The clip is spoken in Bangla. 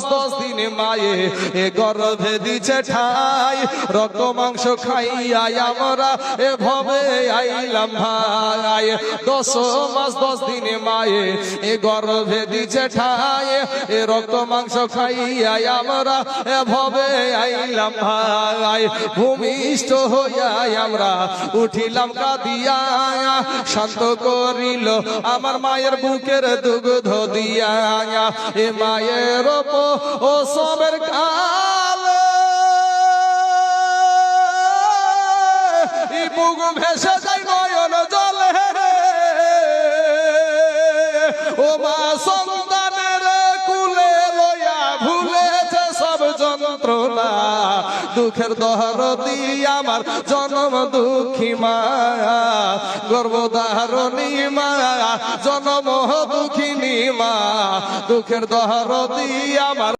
10 দিন মায়ে এ গর্ভে দিছে ঠাই, রক্ত মাংস খাইয়া আমরা এভাবে আইলাম ভাই। 10 মাস 10 দিন মায়ে এ গর্ভে দিছে ঠাই, এ রক্ত মাংস খাইয়া আমরা এভাবে আইলাম ভাই। ভূমিষ্ঠ হইয়া আমরা উঠিলাম কাঁদিয়া, শান্ত করিল আমার মায়ের বুকের দুগ্ধ দিয়া। এ মায়ের ও সবের কালে বুক ভেসে যায় নয়ন জলে, ও মা সন্তানের কুলে লইয়া ভুলেছে সব যন্ত্রণা। দুঃখের দহরদি আমার জনম দুঃখী মা, গর্ভধারণী মা জনম দুঃখিনী মা। দুঃখের দহরদি আমার